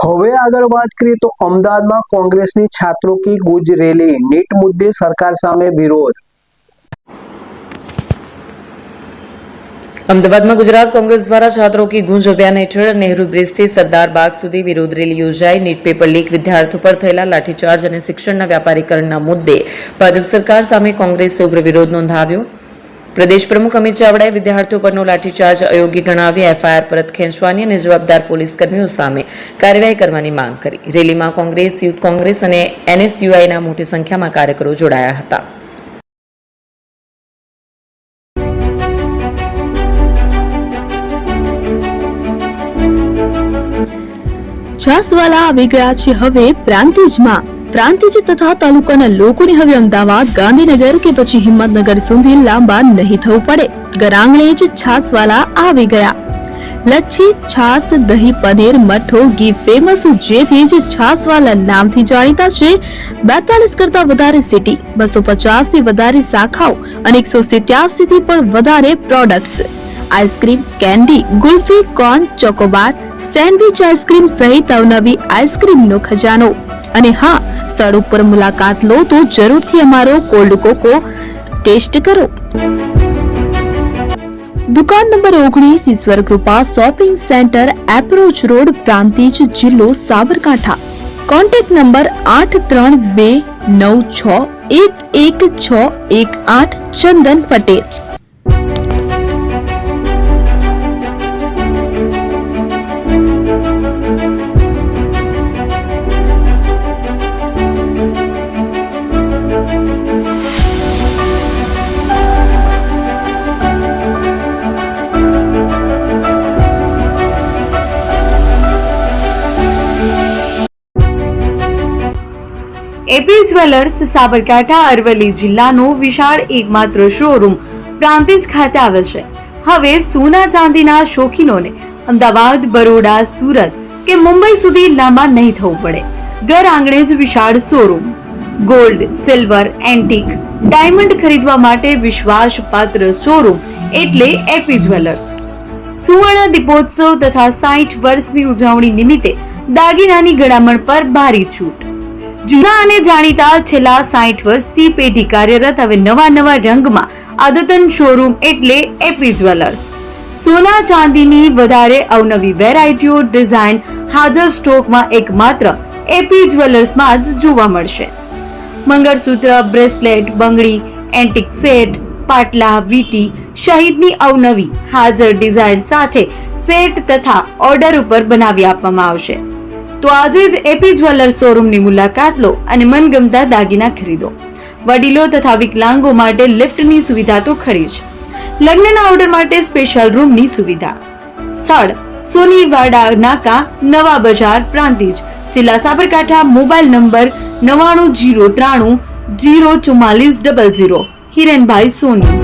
હવે આગળ વાત કરીએ તો અમદાવાદમાં કોંગ્રેસની છાત્રો કી ગુજ રેલી, નીટ મુદ્દે સરકાર સામે વિરોધ। અમદાવાદમાં ગુજરાત કોંગ્રેસ દ્વારા છાત્રો કી ગુંજ અભિયાન હેઠળ નહેરુ બ્રિજથી સરદાર બાગ સુધી વિરોધ રેલી યોજાઈ। નીટ પેપર લીક, વિદ્યાર્થીઓ પર થયેલા લાઠીચાર્જ અને શિક્ષણના વ્યાપારીકરણના મુદ્દે ભાજપ સરકાર સામે કોંગ્રેસે ઉગ્ર વિરોધ નોંધાવ્યો। પ્રદેશ પ્રમુખ અમિત ચાવડાએ વિદ્યાર્થીઓ પરનો લાઠીચાર્જ અયોગ્ય ગણાવી એફઆઈઆર પરત ખેંચવાની અને જવાબદાર પોલીસ કર્મીઓ સામે કાર્યવાહી કરવાની માંગ કરી। રેલીમાં કોંગ્રેસ, યુથ કોંગ્રેસ અને એનએસયુઆઈના મોટી સંખ્યામાં કાર્યકરો જોડાયા હતા। છાસવાલા આવી ગયા છે હવે પ્રાંતિજમાં। પ્રાંતિજ તથા તાલુકાના લોકોને હવે અમદાવાદ, ગાંધીનગર કે પછી હિંમતનગર સુધી લાંબા નહીં થવું પડે। ઘર આંગણે જ છાસવાલા આવી ગયા। લચ્છી, છાસ, દહીં, પનીર, મઠ્ઠો, ઘી ફેમસ, જેથી જ છાસવાલા નામથી જાણીતા છે। 42 કરતા વધારે સિટી, 250 થી વધારે શાખાઓ અને 187 થી પણ વધારે products. Ice cream, candy, kulfi, corn, Chocobar, sandwich ice cream સહિત અવનવી આઈસ્ક્રીમનો ખજાનો। અને હા, સ્થળ ઉપર મુલાકાત લો તો જરૂરથી અમારો કોલ્ડ કોકો ટેસ્ટ કરો। દુકાન number 19, Ishwar Krupa shopping centre, approach road, Prantij, જિલ્લો Sabarkantha. Contact number 8329611618 Chandan Patel. AP jewellers Sabarkantha Aravalli જિલ્લાનો વિશાળ એકમાત્ર શોરૂમ પ્રાંતિજ ખાતે આવેલ છે। હવે સોના ચાંદીના શોખીનોને અમદાવાદ, બરોડા, સુરત કે મુંબઈ સુધી લાંબા નહીં થવું પડે। ઘર આંગણે જ વિશાળ showroom. Gold, silver, antique, diamond ખરીદવા માટે વિશ્વાસપાત્ર શોરૂમ એટલે એપી જ્વેલર્સ। સુવર્ણ દીપોત્સવ તથા 60 વર્ષની ઉજવણી નિમિત્તે દાગીનાની ગળામણ પર ભારી છૂટ। જૂના અને જાણીતા છેલ્લા 60 વર્ષથી પેઢી કાર્યરત હવે નવા રંગમાં અદ્યતન શોરૂમ એટલે એપી જ્વેલર્સ। સોના ચાંદીની વધારે અવનવી વેરાયટીઓ, ડિઝાઇન હાજર સ્ટોકમાં એકમાત્ર એપી જ્વેલર્સમાં જ જોવા મળશે। મંગળસૂત્ર, બ્રેસલેટ, બંગડી, એન્ટિક સેટ, પાટલા, વીટી સહિતની અવનવી હાજર ડિઝાઇન સાથે સેટ તથા ઓર્ડર ઉપર બનાવી આપવામાં આવશે। તો આજે જ એપી જ્વેલર્સ શોરૂમની મુલાકાત લો અને મનગમતા દાગીના ખરીદો। વડીલો તથા વિકલાંગો માટે લિફ્ટની સુવિધા તો ખરી જ, લગ્નના ઓર્ડર માટે સ્પેશિયલ રૂમની સુવિધા। સ્થળ સોનીવાડા નાકા, નવા બજાર, પ્રાંતિજ, જિલ્લા સાબરકાંઠા। Mobile number 9903004400। હિરેનભાઈ સોની।